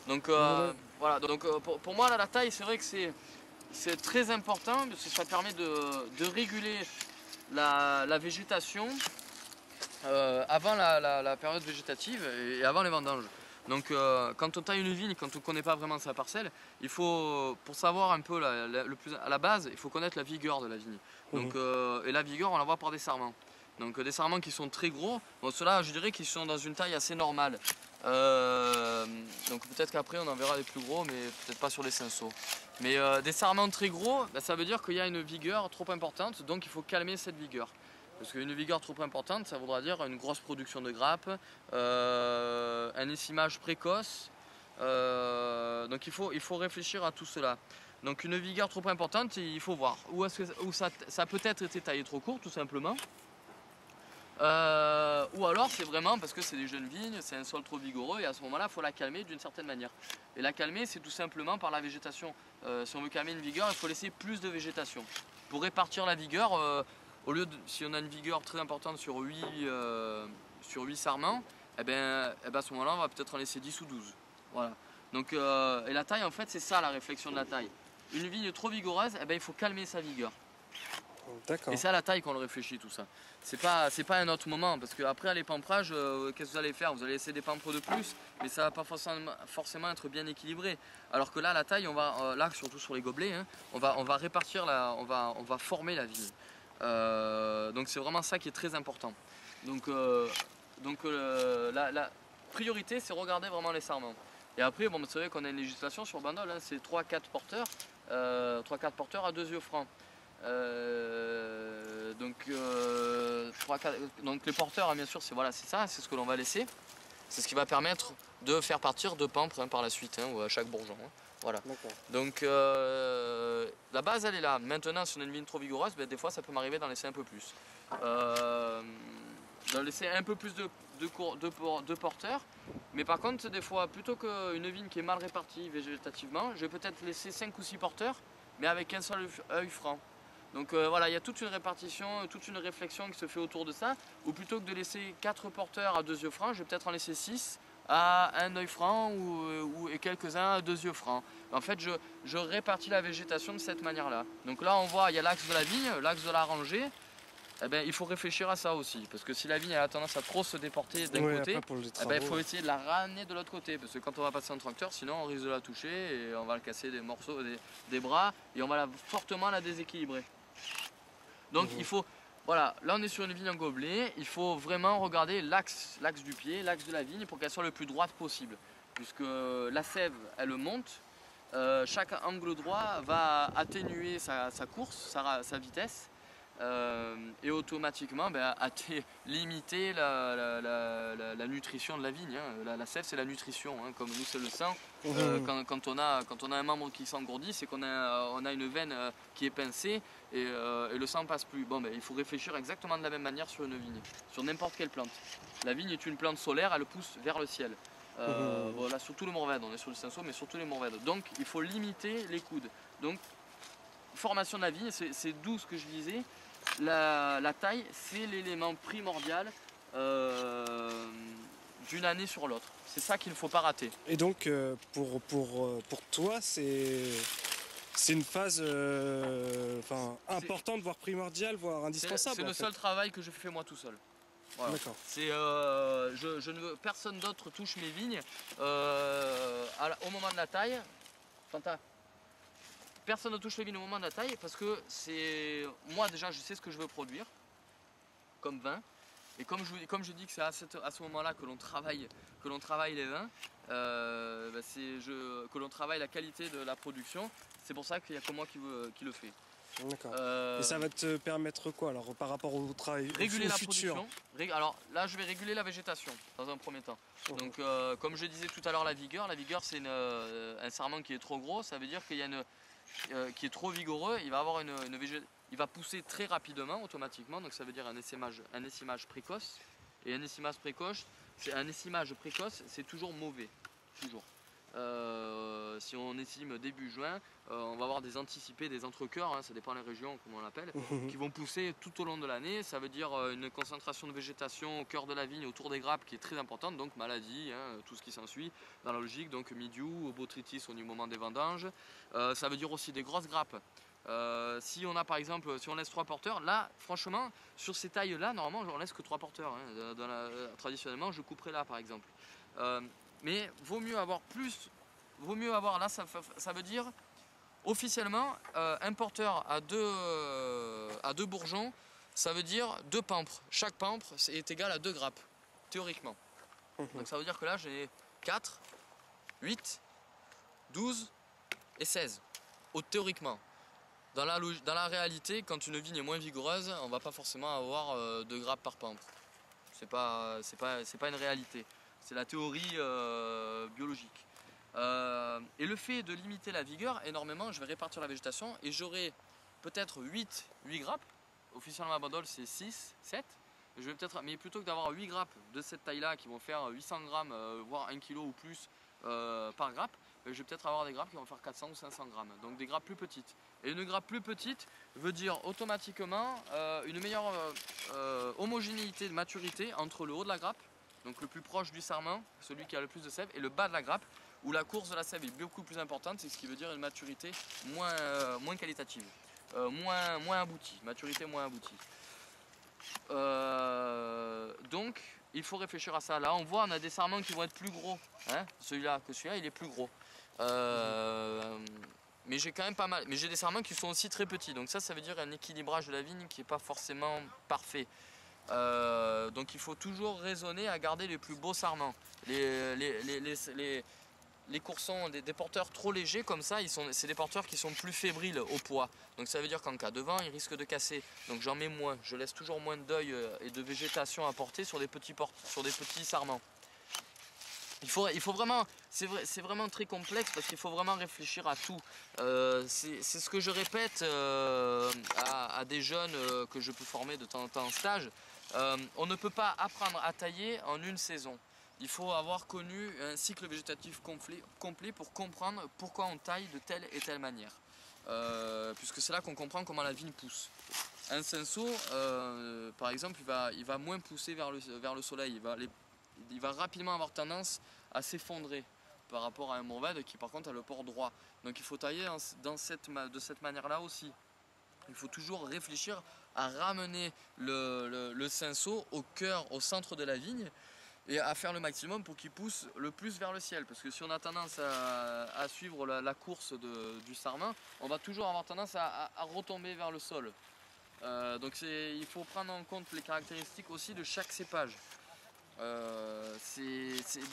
Donc Voilà. voilà, donc pour moi là, la taille, c'est vrai que c'est très important parce que ça permet de réguler la végétation avant la période végétative et avant les vendanges. Donc quand on taille une vigne, quand on ne connaît pas vraiment sa parcelle, il faut, pour savoir un peu le plus à la base, il faut connaître la vigueur de la vigne. Donc, et la vigueur, on la voit par des sarments. Donc des sarments qui sont très gros, bon, ceux-là je dirais qu'ils sont dans une taille assez normale. Donc peut-être qu'après on en verra des plus gros, mais peut-être pas sur les cinceaux. Mais des sarments très gros, bah, ça veut dire qu'il y a une vigueur trop importante, donc il faut calmer cette vigueur. Parce qu'une vigueur trop importante, ça voudra dire une grosse production de grappes, un essimage précoce. Donc il faut réfléchir à tout cela. Donc une vigueur trop importante, il faut voir où ça peut être été taillé trop court, tout simplement. Ou alors c'est vraiment parce que c'est des jeunes vignes, c'est un sol trop vigoureux et à ce moment-là il faut la calmer d'une certaine manière. Et la calmer c'est tout simplement par la végétation. Si on veut calmer une vigueur, il faut laisser plus de végétation. Pour répartir la vigueur, au lieu de, si on a une vigueur très importante sur 8 sarments, et ben à ce moment-là on va peut-être en laisser 10 ou 12. Voilà. Donc, et la taille en fait c'est ça la réflexion de la taille. Une vigne trop vigoureuse, eh ben, il faut calmer sa vigueur. Et c'est à la taille qu'on le réfléchit tout ça. C'est pas un autre moment parce qu'après à l'épamprage, qu'est-ce que vous allez faire? Vous allez laisser des pampres de plus, mais ça va pas forcément être bien équilibré. Alors que là, la taille, on va, là surtout sur les gobelets, hein, on va répartir, on va former la vigne. Donc c'est vraiment ça qui est très important. Donc la priorité, c'est regarder vraiment les sarments. Et après, bon, c'est vrai qu'on a une législation sur Bandol, hein, c'est 3-4 porteurs, 3-4 porteurs à 2 yeux francs. Donc les porteurs, hein, bien sûr, c'est voilà, ça, c'est ce que l'on va laisser. C'est ce qui va permettre de faire partir 2 pampres, hein, par la suite, hein, ou à chaque bourgeon. Hein. Voilà. Donc la base elle est là. Maintenant, si on a une vigne trop vigoureuse, ben, des fois ça peut m'arriver d'en laisser un peu plus. D'en laisser un peu plus de porteurs. Mais par contre, des fois, plutôt qu'une vigne qui est mal répartie végétativement, je vais peut-être laisser 5 ou 6 porteurs, mais avec un seul œil franc. Donc voilà, il y a toute une répartition, toute une réflexion qui se fait autour de ça. Ou plutôt que de laisser 4 porteurs à 2 yeux francs, je vais peut-être en laisser 6 à un œil franc et quelques-uns à 2 yeux francs. En fait, je répartis la végétation de cette manière-là. Donc là, on voit, il y a l'axe de la vigne, l'axe de la rangée. Eh ben, il faut réfléchir à ça aussi. Parce que si la vigne elle a tendance à trop se déporter d'un côté, eh ben, il faut essayer de la ramener de l'autre côté. Parce que quand on va passer en tracteur, sinon on risque de la toucher et on va le casser des morceaux, des bras et on va fortement la déséquilibrer. Donc il faut, voilà, là on est sur une vigne en gobelet, il faut vraiment regarder l'axe du pied, l'axe de la vigne pour qu'elle soit le plus droite possible. Puisque la sève, elle monte, chaque angle droit va atténuer sa course, sa vitesse. Et automatiquement limiter la nutrition de la vigne. Hein. La sève c'est la nutrition, hein. Comme nous c'est le sang. Quand on a un membre qui s'engourdit, c'est qu'on a une veine qui est pincée et le sang ne passe plus. Bon, il faut réfléchir exactement de la même manière sur une vigne, sur n'importe quelle plante. La vigne est une plante solaire, elle pousse vers le ciel. Voilà, surtout le morvèdre, on est sur le cinceau, mais surtout les morvèdres. Donc il faut limiter les coudes. Donc formation de la vigne, c'est d'où ce que je disais. La taille, c'est l'élément primordial d'une année sur l'autre. C'est ça qu'il ne faut pas rater. Et donc, pour toi, c'est une phase importante, voire primordiale, voire indispensable. C'est le seul travail que je fais moi tout seul. Voilà. D'accord. Je ne veux personne d'autre touche mes vignes au moment de la taille. Personne ne touche les vignes au moment de la taille parce que c'est moi déjà je sais ce que je veux produire comme vin et comme je dis que c'est à ce moment-là que l'on travaille les vins, que l'on travaille la qualité de la production. C'est pour ça qu'il n'y a que moi qui le fait. D'accord. Et ça va te permettre quoi alors par rapport au travail réguler la futur. production. Alors là je vais réguler la végétation dans un premier temps. Donc comme je disais tout à l'heure la vigueur c'est un sarment qui est trop gros, ça veut dire qu'il y a qui est trop vigoureux, il va avoir il va pousser très rapidement automatiquement, donc ça veut dire un essimage précoce. Et un essimage précoce, c'est toujours mauvais, toujours. si on estime début juin, on va avoir des anticipés, des entrecœurs, hein, ça dépend des régions comme on l'appelle, qui vont pousser tout au long de l'année. Ça veut dire une concentration de végétation au cœur de la vigne, autour des grappes qui est très importante, donc maladie, hein, tout ce qui s'ensuit dans la logique, donc mildiou, botrytis au moment des vendanges. Ça veut dire aussi des grosses grappes. Si on a par exemple, si on laisse 3 porteurs, là franchement sur ces tailles là normalement on laisse que 3 porteurs, hein. Traditionnellement je couperai là par exemple, mais vaut mieux avoir plus, là ça veut dire officiellement un porteur à deux bourgeons, ça veut dire 2 pampres, chaque pampre est égal à 2 grappes théoriquement. Donc ça veut dire que là j'ai 4, 8, 12 et 16 théoriquement. Dans la réalité, quand une vigne est moins vigoureuse, on ne va pas forcément avoir 2 grappes par pampre. C'est pas une réalité. C'est la théorie biologique. Et le fait de limiter la vigueur énormément, je vais répartir la végétation et j'aurai peut-être 8 grappes. Officiellement à Bandol c'est 6, 7. Mais plutôt que d'avoir 8 grappes de cette taille-là qui vont faire 800 grammes, voire 1 kg ou plus par grappe, je vais peut-être avoir des grappes qui vont faire 400 ou 500 grammes. Donc des grappes plus petites. Et une grappe plus petite veut dire automatiquement une meilleure homogénéité de maturité entre le haut de la grappe, donc le plus proche du sarment, celui qui a le plus de sève, et le bas de la grappe, où la course de la sève est beaucoup plus importante, c'est ce qui veut dire une maturité moins qualitative, moins aboutie, maturité moins aboutie. Donc il faut réfléchir à ça. Là on voit, on a des sarments qui vont être plus gros, hein, celui-là il est plus gros. Mais j'ai quand même pas mal, mais j'ai des sarments qui sont aussi très petits, donc ça veut dire un équilibrage de la vigne qui n'est pas forcément parfait. Donc il faut toujours raisonner à garder les plus beaux sarments. Les coursons, des porteurs trop légers comme ça, c'est des porteurs qui sont plus fébriles au poids. Donc ça veut dire qu'en cas de vent, ils risquent de casser. Donc j'en mets moins, je laisse toujours moins d'œil et de végétation à porter sur des petits sarments. Il faut vraiment, c'est vraiment très complexe parce qu'il faut vraiment réfléchir à tout. C'est ce que je répète à des jeunes que je peux former de temps en temps en stage. On ne peut pas apprendre à tailler en une saison. Il faut avoir connu un cycle végétatif complet pour comprendre pourquoi on taille de telle et telle manière. Puisque c'est là qu'on comprend comment la vigne pousse. Un cinceau, par exemple, il va moins pousser vers le soleil. Il va rapidement avoir tendance à s'effondrer par rapport à un Mourvèdre qui par contre a le port droit. Donc il faut tailler de cette manière-là aussi. Il faut toujours réfléchir à ramener le cinceau au cœur, au centre de la vigne et à faire le maximum pour qu'il pousse le plus vers le ciel. Parce que si on a tendance à suivre la course du sarment, on va toujours avoir tendance à retomber vers le sol. Donc il faut prendre en compte les caractéristiques aussi de chaque cépage.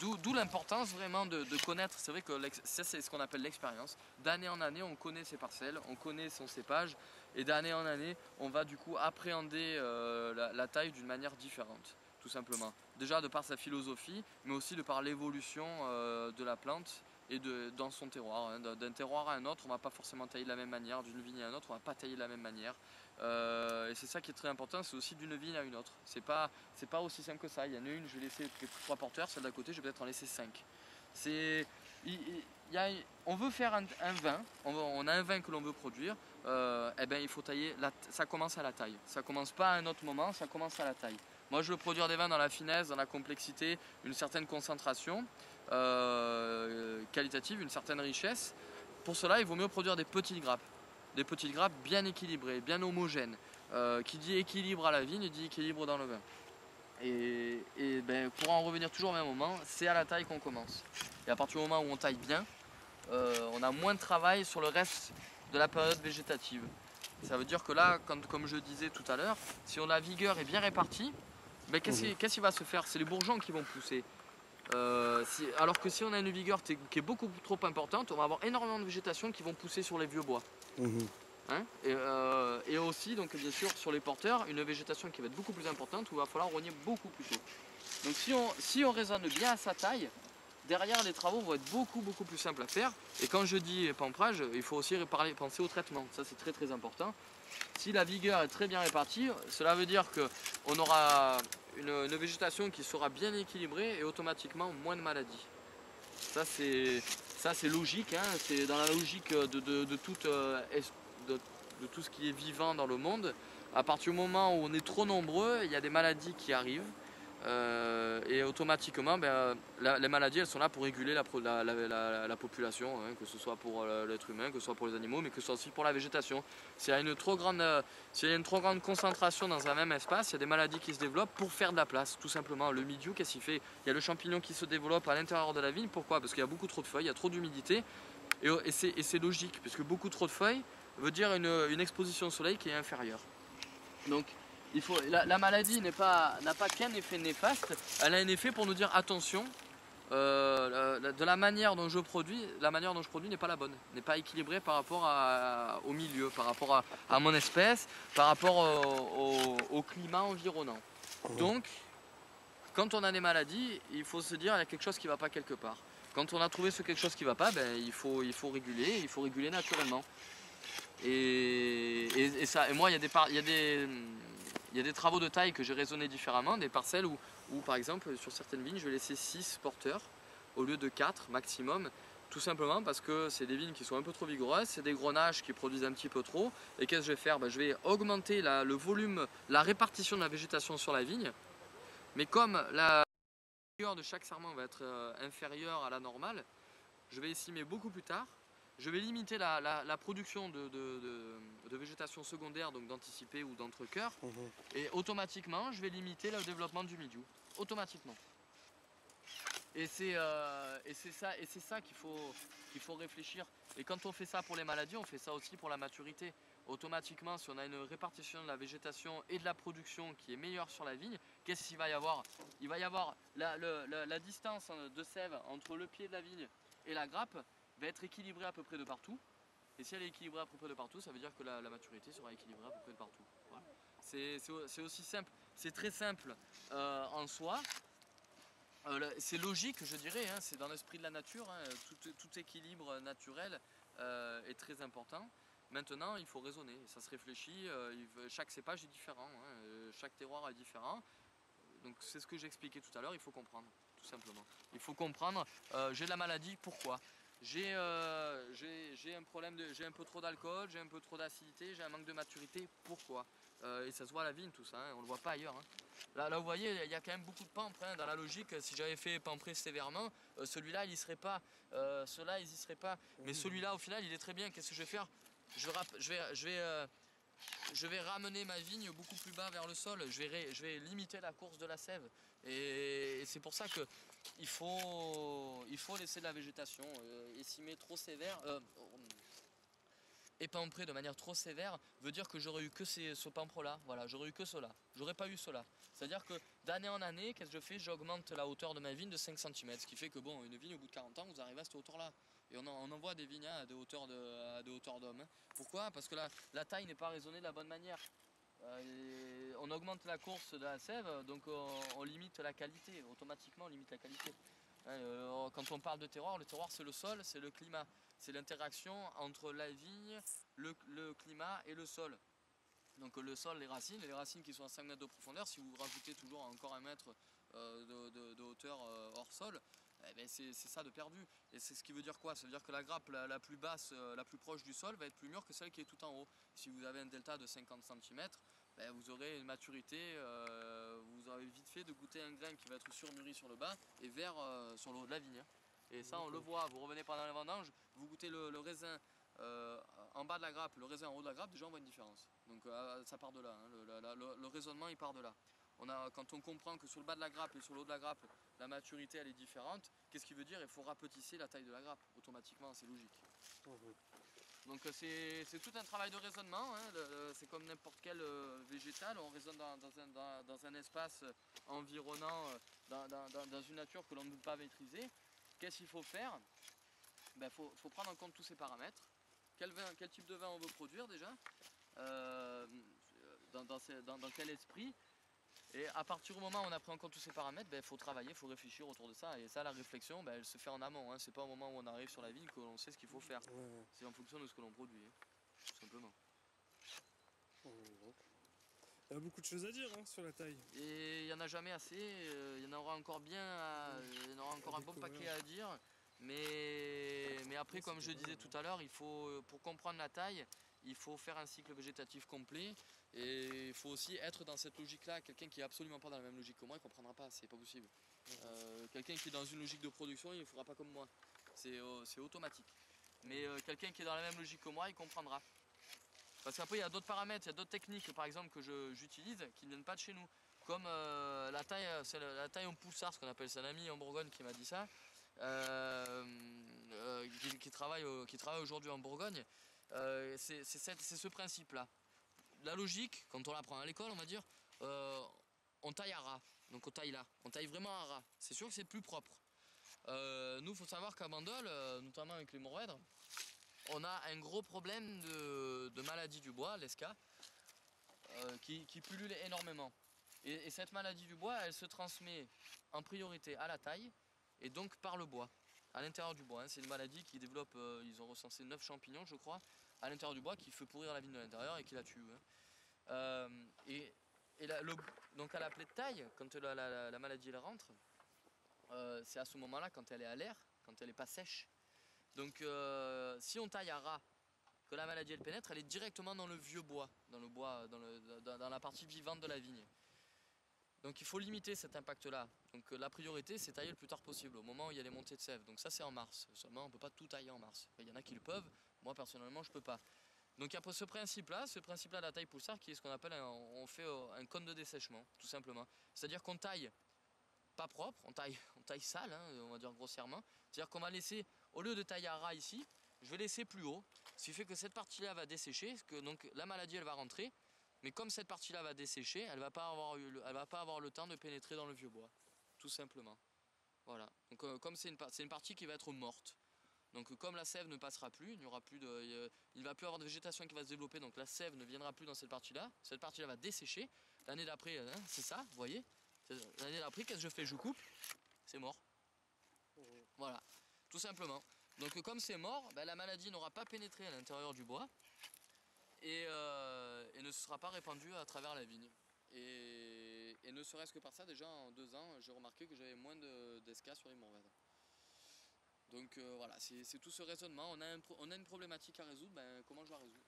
D'où l'importance vraiment de connaître. C'est vrai que ça c'est ce qu'on appelle l'expérience. D'année en année on connaît ses parcelles, on connaît son cépage et d'année en année on va du coup appréhender la taille d'une manière différente, tout simplement. Déjà de par sa philosophie mais aussi de par l'évolution de la plante et dans son terroir. Hein. D'un terroir à un autre on ne va pas forcément tailler de la même manière, d'une vigne à une autre on ne va pas tailler de la même manière. Et c'est ça qui est très important, c'est aussi d'une vigne à une autre. C'est pas aussi simple que ça. Il y en a une, je vais laisser les 3 porteurs, celle d'à côté, je vais peut-être en laisser 5. On veut faire un vin, on a un vin que l'on veut produire, et ben il faut tailler, ça commence à la taille. Ça commence pas à un autre moment, ça commence à la taille. Moi je veux produire des vins dans la finesse, dans la complexité, une certaine concentration qualitative, une certaine richesse. Pour cela, il vaut mieux produire des petites grappes. Des petites grappes bien équilibrées, bien homogènes. Qui dit équilibre à la vigne, dit équilibre dans le vin. Et ben, pour en revenir toujours au même moment, c'est à la taille qu'on commence. Et à partir du moment où on taille bien, on a moins de travail sur le reste de la période végétative. Ça veut dire que là, comme je disais tout à l'heure, si la vigueur est bien répartie, ben, qu'est-ce qui va se faire? C'est les bourgeons qui vont pousser. Alors que si on a une vigueur qui est beaucoup trop importante, on va avoir énormément de végétation qui vont pousser sur les vieux bois. Hein, et aussi, donc, bien sûr, sur les porteurs, une végétation qui va être beaucoup plus importante où il va falloir rogner beaucoup plus tôt. Donc si on raisonne bien à sa taille, derrière les travaux vont être beaucoup plus simples à faire. Et quand je dis pamprage, il faut aussi penser au traitement. Ça c'est très important. Si la vigueur est très bien répartie, cela veut dire qu'on aura une végétation qui sera bien équilibrée et automatiquement moins de maladies. Ça c'est logique, hein. C'est dans la logique de tout ce qui est vivant dans le monde. À partir du moment où on est trop nombreux, il y a des maladies qui arrivent. Et automatiquement, les maladies elles sont là pour réguler la population, hein, que ce soit pour l'être humain, que ce soit pour les animaux, mais que ce soit aussi pour la végétation. S'il y a une trop grande concentration dans un même espace, il y a des maladies qui se développent pour faire de la place, tout simplement. Le mildiou, qu'est-ce qu'il fait? Il y a le champignon qui se développe à l'intérieur de la vigne. Pourquoi? Parce qu'il y a beaucoup trop de feuilles, il y a trop d'humidité. Et c'est logique, puisque beaucoup trop de feuilles veut dire une exposition au soleil qui est inférieure. Donc, la maladie n'a pas qu'un effet néfaste, elle a un effet pour nous dire attention, de la manière dont je produis n'est pas la bonne, n'est pas équilibrée par rapport au milieu, par rapport à mon espèce, par rapport au climat environnant. Donc, quand on a des maladies, il faut se dire qu'il y a quelque chose qui ne va pas quelque part. Quand on a trouvé ce quelque chose qui ne va pas, il faut réguler naturellement. Et moi, il y a des travaux de taille que j'ai raisonné différemment, des parcelles où par exemple sur certaines vignes je vais laisser 6 porteurs au lieu de 4 maximum, tout simplement parce que c'est des vignes qui sont un peu trop vigoureuses, c'est des grenages qui produisent un petit peu trop, et qu'est-ce que je vais faire? Je vais augmenter le volume, la répartition de la végétation sur la vigne, mais comme la vigueur de chaque sarment va être inférieure à la normale, je vais estimer beaucoup plus tard. Je vais limiter la production de végétation secondaire, donc d'anticipé ou d'entrecœur, et automatiquement je vais limiter le développement du mildiou. Automatiquement. Et c'est ça qu'il faut réfléchir. Et quand on fait ça pour les maladies, on fait ça aussi pour la maturité. Automatiquement, si on a une répartition de la végétation et de la production qui est meilleure sur la vigne, qu'est-ce qu'il va y avoir? Il va y avoir la distance de sève entre le pied de la vigne et la grappe va être équilibrée à peu près de partout. Et si elle est équilibrée à peu près de partout, ça veut dire que la maturité sera équilibrée à peu près de partout. Voilà. C'est aussi simple, c'est très simple en soi. C'est logique, je dirais, hein, c'est dans l'esprit de la nature, hein, tout équilibre naturel est très important. Maintenant, il faut raisonner, ça se réfléchit, chaque cépage est différent, hein, chaque terroir est différent. Donc c'est ce que j'expliquais tout à l'heure, il faut comprendre, tout simplement. Il faut comprendre, j'ai de la maladie, pourquoi? J'ai un problème, j'ai un peu trop d'alcool, j'ai un peu trop d'acidité, j'ai un manque de maturité, pourquoi? Et ça se voit à la vigne tout ça, hein, on ne le voit pas ailleurs. Hein. Là vous voyez, il y a quand même beaucoup de pampres, hein, dans la logique, si j'avais fait pamprer sévèrement, celui-là il n'y serait pas, ceux-là ils n'y seraient pas, mais celui-là au final il est très bien, qu'est-ce que je vais faire? Je vais ramener ma vigne beaucoup plus bas vers le sol, je vais limiter la course de la sève. Et c'est pour ça qu'il faut laisser de la végétation. Estimer trop sévère, épamprer de manière trop sévère veut dire que j'aurais eu que ce pampre-là. Voilà, j'aurais eu que cela. J'aurais pas eu cela. C'est-à-dire que d'année en année, qu'est-ce que je fais? J'augmente la hauteur de ma vigne de 5 cm. Ce qui fait que bon, une vigne au bout de 40 ans, vous arrivez à cette hauteur-là. Et on en voit des vignes à des hauteurs d'homme. Hein. Pourquoi? Parce que la taille n'est pas raisonnée de la bonne manière. On augmente la course de la sève, donc on limite la qualité. Automatiquement, on limite la qualité. Quand on parle de terroir, le terroir c'est le sol, c'est le climat. C'est l'interaction entre la vigne, le climat et le sol. Donc le sol, les racines qui sont à 5 mètres de profondeur, si vous rajoutez toujours encore 1 mètre de hauteur hors sol, c'est ça de perdu. Et c'est ce qui veut dire quoi? Ça veut dire que la grappe la plus basse, la plus proche du sol, va être plus mûre que celle qui est tout en haut. Si vous avez un delta de 50 cm, vous aurez une maturité, vous aurez vite fait de goûter un grain qui va être surmûri sur le bas et vert sur le haut de la vigne. Et ça on le voit, vous revenez pendant les vendanges, vous goûtez le raisin en bas de la grappe, le raisin en haut de la grappe, déjà on voit une différence. Donc ça part de là, hein. Le raisonnement il part de là. Quand on comprend que sur le bas de la grappe et sur le haut de la grappe, la maturité elle est différente, qu'est-ce qui veut dire? Il faut rapetisser la taille de la grappe, automatiquement, c'est logique. Donc c'est tout un travail de raisonnement, hein. C'est comme n'importe quel végétal, on raisonne dans un espace environnant, dans une nature que l'on ne peut pas maîtriser. Qu'est-ce qu'il faut faire? Faut prendre en compte tous ces paramètres. Quel type de vin on veut produire déjà, dans quel esprit. Et à partir du moment où on a pris en compte tous ces paramètres, il faut travailler, il faut réfléchir autour de ça. Et ça, la réflexion, elle se fait en amont. Hein. C'est pas au moment où on arrive sur la vigne que l'on sait ce qu'il faut faire. C'est en fonction de ce que l'on produit, hein, tout simplement. Il y a beaucoup de choses à dire hein, sur la taille. Et il n'y en a jamais assez. Il y en aura encore un bon paquet à dire. Mais après, comme je disais tout à l'heure, pour comprendre la taille, il faut faire un cycle végétatif complet et il faut aussi être dans cette logique-là. Quelqu'un qui est absolument pas dans la même logique que moi, il ne comprendra pas, c'est pas possible. Quelqu'un qui est dans une logique de production, il ne fera pas comme moi, c'est automatique. Mais quelqu'un qui est dans la même logique que moi, il comprendra. Parce qu'après, il y a d'autres paramètres, il y a d'autres techniques, par exemple, que j'utilise qui ne viennent pas de chez nous. Comme la taille, c'est la taille en poussard, ce qu'on appelle. C'est un ami en Bourgogne qui m'a dit ça, qui travaille aujourd'hui en Bourgogne. C'est ce principe-là. La logique, quand on l'apprend à l'école, on va dire, on taille à ras. Donc on taille là, on taille vraiment à ras. C'est sûr que c'est plus propre. Nous, il faut savoir qu'à Bandol, notamment avec les mourvèdres, on a un gros problème de maladie du bois, l'ESCA, qui pullule énormément. Et cette maladie du bois, elle se transmet en priorité à la taille et donc par le bois, à l'intérieur du bois. Hein. C'est une maladie qui développe, ils ont recensé 9 champignons, je crois, à l'intérieur du bois qui fait pourrir la vigne de l'intérieur et qui la tue. Hein. Donc à la plaie de taille, quand la maladie elle rentre, c'est à ce moment-là quand elle est à l'air, quand elle n'est pas sèche. Donc si on taille à ras, que la maladie elle pénètre, elle est directement dans le vieux bois, dans le bois, dans la partie vivante de la vigne. Donc il faut limiter cet impact-là. Donc la priorité c'est tailler le plus tard possible, au moment où il y a les montées de sève. Donc ça c'est en mars, seulement on ne peut pas tout tailler en mars. Il y en a qui le peuvent, moi personnellement je ne peux pas. Donc il y a ce principe-là de la taille poussard qui est ce qu'on appelle, on fait un cône de dessèchement, tout simplement. C'est-à-dire qu'on taille pas propre, on taille sale, hein, on va dire grossièrement. C'est-à-dire qu'on va laisser, au lieu de tailler à ras ici, je vais laisser plus haut, ce qui fait que cette partie-là va dessécher, donc la maladie elle va rentrer, mais comme cette partie-là va dessécher, elle va pas avoir le temps de pénétrer dans le vieux bois, tout simplement. Voilà. Donc comme c'est une partie qui va être morte. Donc comme la sève ne passera plus, il ne va plus avoir de végétation qui va se développer, donc la sève ne viendra plus dans cette partie-là. Cette partie-là va dessécher. L'année d'après, hein, c'est ça, vous voyez. L'année d'après, qu'est-ce que je fais? Je coupe, c'est mort. Voilà, tout simplement. Donc comme c'est mort, ben, la maladie n'aura pas pénétré à l'intérieur du bois et ne sera pas répandue à travers la vigne. Et ne serait-ce que par ça, déjà en 2 ans, j'ai remarqué que j'avais moins d'esca sur les mourvèdres. Donc voilà, c'est tout ce raisonnement. On a une problématique à résoudre, ben, comment je la résous?